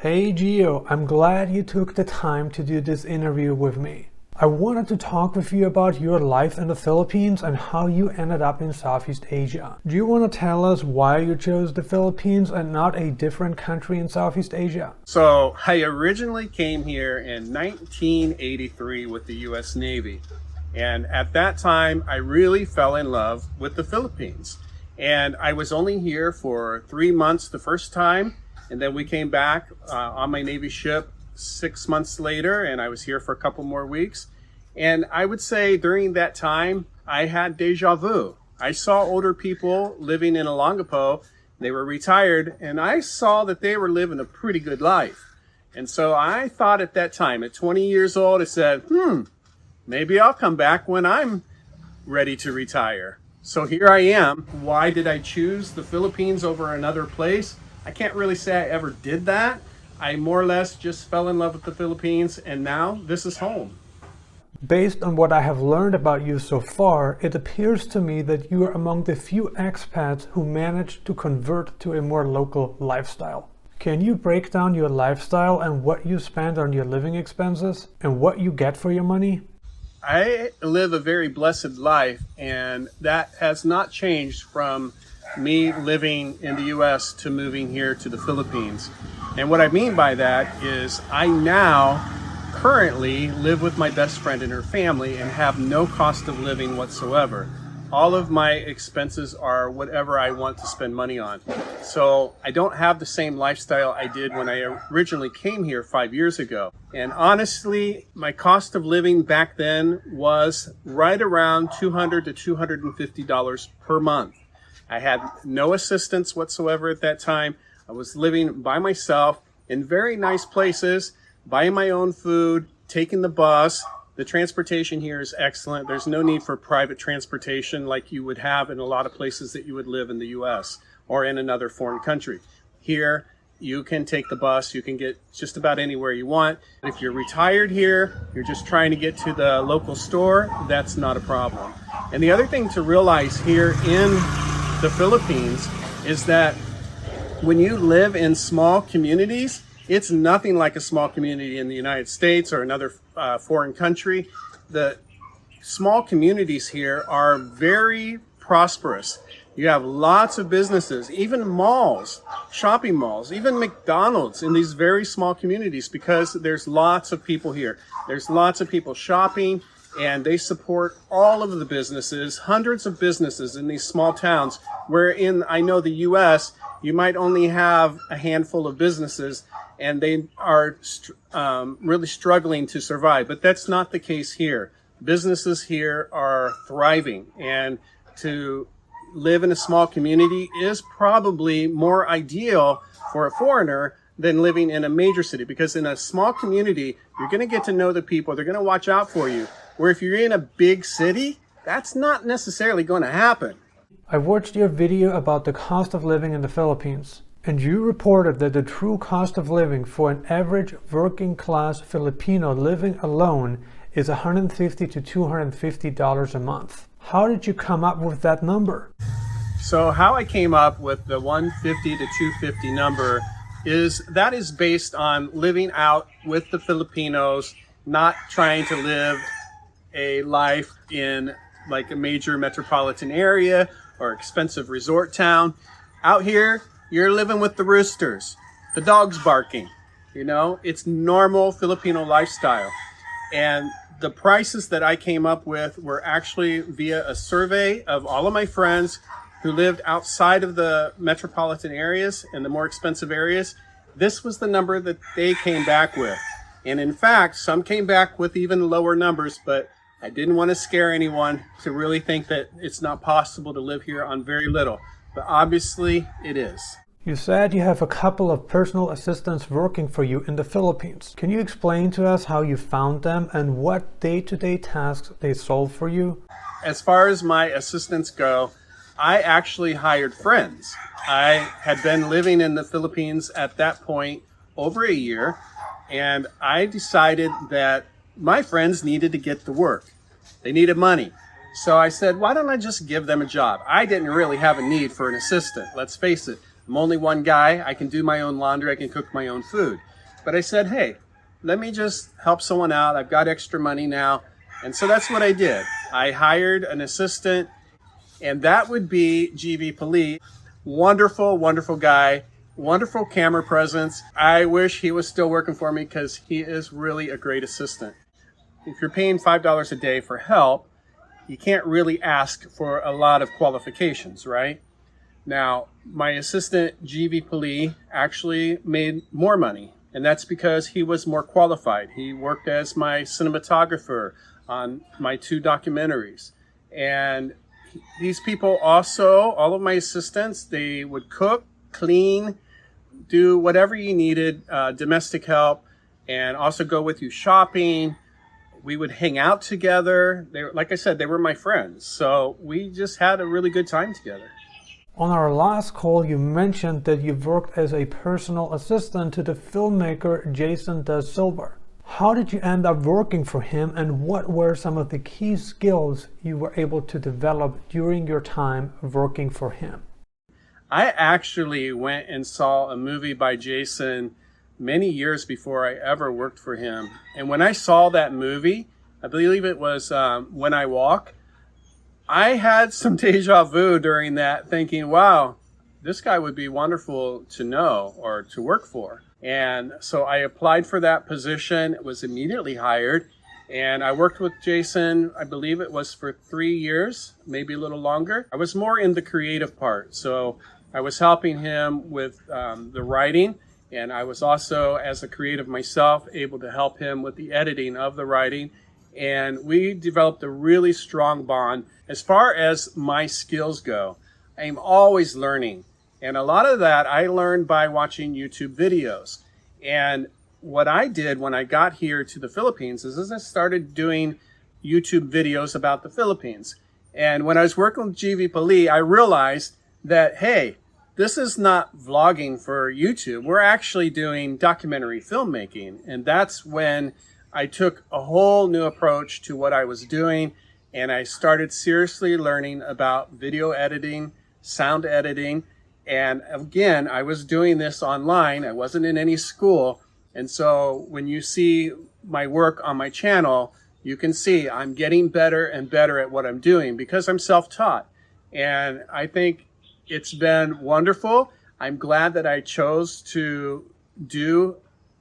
Hey Gio, I'm glad you took the time to do this interview with me. I wanted to talk with you about your life in the Philippines and how you ended up in Southeast Asia. Do you want to tell us why you chose the Philippines and not a different country in Southeast Asia? So I originally came here in 1983 with the US Navy. And at that time, I really fell in love with the Philippines. And I was only here for 3 months the first time. And then we came back on my Navy ship 6 months later, and I was here for a couple more weeks. And I would say during that time, I had deja vu. I saw older people living in Olongapo. They were retired, and I saw that they were living a pretty good life. And so I thought at that time, at 20 years old, I said, maybe I'll come back when I'm ready to retire. So here I am. Why did I choose the Philippines over another place? I can't really say I ever did that. I more or less just fell in love with the Philippines, and now this is home. Based on what I have learned about you so far, it appears to me that you are among the few expats who managed to convert to a more local lifestyle. Can you break down your lifestyle and what you spend on your living expenses and what you get for your money? I live a very blessed life, and that has not changed from me living in the US to moving here to the Philippines. And what I mean by that is I now currently live with my best friend and her family and have no cost of living whatsoever. All of my expenses are whatever I want to spend money on. So I don't have the same lifestyle I did when I originally came here 5 years ago. And honestly, my cost of living back then was right around $200 to $250 per month. I had no assistance whatsoever at that time. I was living by myself in very nice places, buying my own food, taking the bus. The transportation here is excellent. There's no need for private transportation like you would have in a lot of places that you would live in the US or in another foreign country. Here, you can take the bus, you can get just about anywhere you want. If you're retired here, you're just trying to get to the local store, that's not a problem. And the other thing to realize here in the Philippines is that when you live in small communities, it's nothing like a small community in the United States or another foreign country. The small communities here are very prosperous. You have lots of businesses, even malls, shopping malls, even McDonald's in these very small communities because there's lots of people here. There's lots of people shopping, and they support all of the businesses, hundreds of businesses in these small towns, where in, I know the US, you might only have a handful of businesses and they are really struggling to survive. But that's not the case here. Businesses here are thriving, and to live in a small community is probably more ideal for a foreigner than living in a major city, because in a small community, you're going to get to know the people. They're going to watch out for you. Where if you're in a big city, that's not necessarily going to happen. I watched your video about the cost of living in the Philippines, and you reported that the true cost of living for an average working class Filipino living alone is $150 to $250 a month. How did you come up with that number? So how I came up with the 150 to 250 number is based on living out with the Filipinos, not trying to live a life in like a major metropolitan area or expensive resort town. Out here, you're living with the roosters, the dogs barking. You know, it's normal Filipino lifestyle. And the prices that I came up with were actually via a survey of all of my friends who lived outside of the metropolitan areas and the more expensive areas. This was the number that they came back with. And in fact, some came back with even lower numbers, but I didn't want to scare anyone to really think that it's not possible to live here on very little. But obviously, it is. You said you have a couple of personal assistants working for you in the Philippines. Can you explain to us how you found them and what day-to-day tasks they solve for you? As far as my assistants go, I actually hired friends. I had been living in the Philippines at that point over a year, and I decided that my friends needed to get to work. They needed money. So I said, why don't I just give them a job? I didn't really have a need for an assistant. Let's face it. I'm only one guy. I can do my own laundry. I can cook my own food. But I said, hey, let me just help someone out. I've got extra money now. And so that's what I did. I hired an assistant, and that would be G.V. Pali. Wonderful, wonderful guy. Wonderful camera presence. I wish he was still working for me because he is really a great assistant. If you're paying $5 a day for help, you can't really ask for a lot of qualifications, right? Now, my assistant, G.V. Pali, actually made more money, and that's because he was more qualified. He worked as my cinematographer on my 2 documentaries. And these people also, all of my assistants, they would cook, clean, do whatever you needed, domestic help, and also go with you shopping. We would hang out together. Like I said, they were my friends. So we just had a really good time together. On our last call, you mentioned that you've worked as a personal assistant to the filmmaker Jason DaSilva. How did you end up working for him, and what were some of the key skills you were able to develop during your time working for him? I actually went and saw a movie by Jason many years before I ever worked for him. And when I saw that movie, I believe it was When I Walk, I had some deja vu during that, thinking, wow, this guy would be wonderful to know or to work for. And so I applied for that position, was immediately hired, and I worked with Jason, I believe it was for 3 years, maybe a little longer. I was more in the creative part, so I was helping him with the writing, and I was also, as a creative myself, able to help him with the editing of the writing, and we developed a really strong bond. As far as my skills go, I'm always learning. And a lot of that I learned by watching YouTube videos. And what I did when I got here to the Philippines is I started doing YouTube videos about the Philippines. And when I was working with G.V. Pali, I realized that, hey, this is not vlogging for YouTube. We're actually doing documentary filmmaking. And that's when I took a whole new approach to what I was doing. And I started seriously learning about video editing, sound editing. And again, I was doing this online. I wasn't in any school. And so when you see my work on my channel, you can see I'm getting better and better at what I'm doing because I'm self-taught. And I think it's been wonderful. I'm glad that I chose to do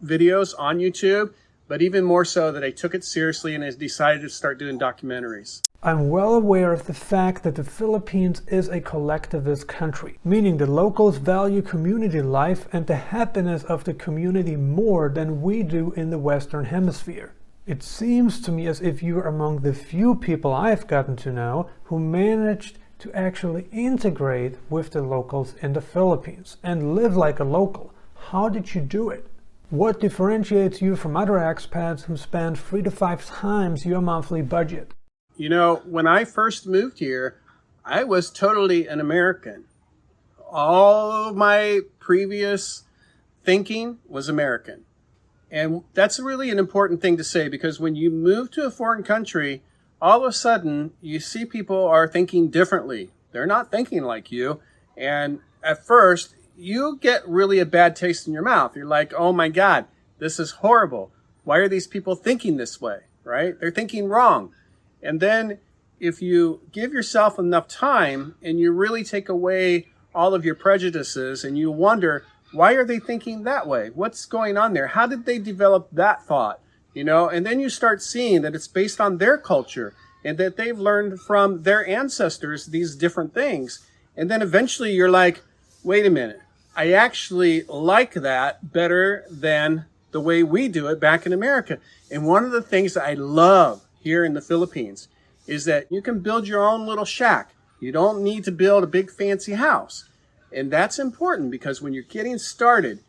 videos on YouTube, but even more so that I took it seriously and I decided to start doing documentaries. I'm well aware of the fact that the Philippines is a collectivist country, meaning the locals value community life and the happiness of the community more than we do in the Western Hemisphere. It seems to me as if you're among the few people I've gotten to know who managed to actually integrate with the locals in the Philippines and live like a local. How did you do it? What differentiates you from other expats who spend 3 to 5 times your monthly budget? You know, when I first moved here, I was totally an American. All of my previous thinking was American. And that's really an important thing to say, because when you move to a foreign country, all of a sudden you see people are thinking differently. They're not thinking like you. And at first, you get really a bad taste in your mouth. You're like, oh my God, this is horrible. Why are these people thinking this way, right? They're thinking wrong. And then if you give yourself enough time and you really take away all of your prejudices and you wonder, why are they thinking that way? What's going on there? How did they develop that thought? You know, and then you start seeing that it's based on their culture and that they've learned from their ancestors these different things. And then eventually you're like, wait a minute, I actually like that better than the way we do it back in America. And one of the things that I love here in the Philippines is that you can build your own little shack. You don't need to build a big fancy house. And that's important because when you're getting started,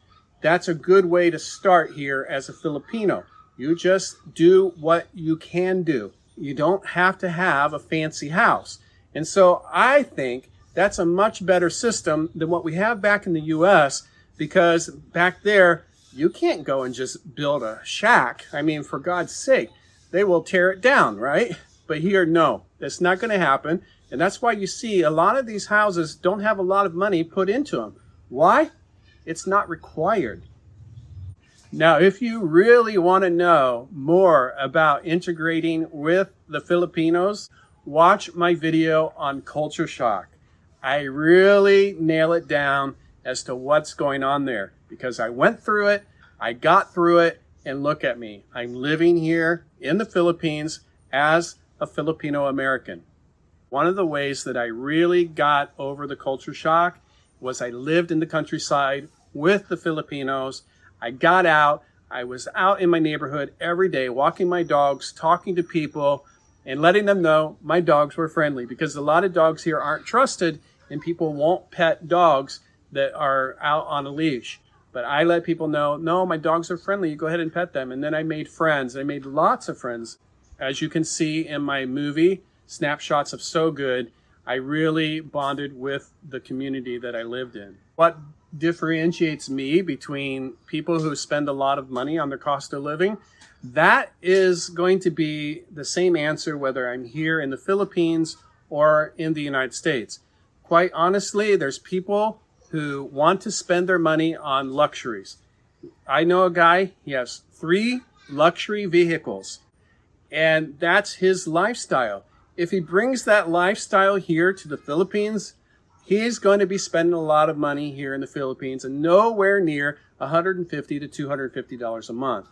that's a good way to start here as a Filipino. You just do what you can do. You don't have to have a fancy house. And so I think that's a much better system than what we have back in the US, because back there, you can't go and just build a shack. I mean, for God's sake, they will tear it down, right? But here, no, that's not going to happen. And that's why you see a lot of these houses don't have a lot of money put into them. Why? It's not required. Now, if you really want to know more about integrating with the Filipinos, watch my video on culture shock. I really nail it down as to what's going on there because I went through it, I got through it, and look at me. I'm living here in the Philippines as a Filipino American. One of the ways that I really got over the culture shock was I lived in the countryside with the Filipinos. I got out. I was out in my neighborhood every day, walking my dogs, talking to people, and letting them know my dogs were friendly because a lot of dogs here aren't trusted and people won't pet dogs that are out on a leash. But I let people know, no, my dogs are friendly. You go ahead and pet them. And then I made friends. I made lots of friends. As you can see in my movie, Snapshots of So Good, I really bonded with the community that I lived in. What differentiates me between people who spend a lot of money on their cost of living, that is going to be the same answer whether I'm here in the Philippines or in the United States. Quite honestly, there's people who want to spend their money on luxuries. I know a guy, he has 3 luxury vehicles, and that's his lifestyle. If he brings that lifestyle here to the Philippines, he's going to be spending a lot of money here in the Philippines and nowhere near $150 to $250 a month.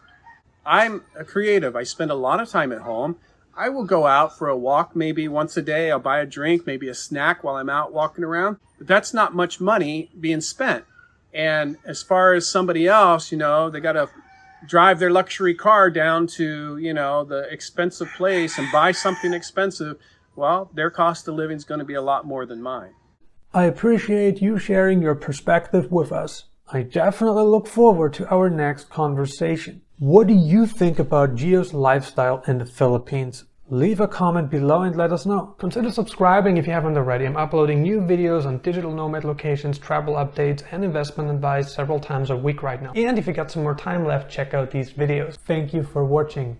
I'm a creative. I spend a lot of time at home. I will go out for a walk maybe once a day. I'll buy a drink, maybe a snack while I'm out walking around. But that's not much money being spent. And as far as somebody else, they got to drive their luxury car down to, the expensive place and buy something expensive. Well, their cost of living is going to be a lot more than mine. I appreciate you sharing your perspective with us. I definitely look forward to our next conversation. What do you think about Gio's lifestyle in the Philippines? Leave a comment below and let us know. Consider subscribing if you haven't already. I'm uploading new videos on digital nomad locations, travel updates, and investment advice several times a week right now. And if you got some more time left, check out these videos. Thank you for watching.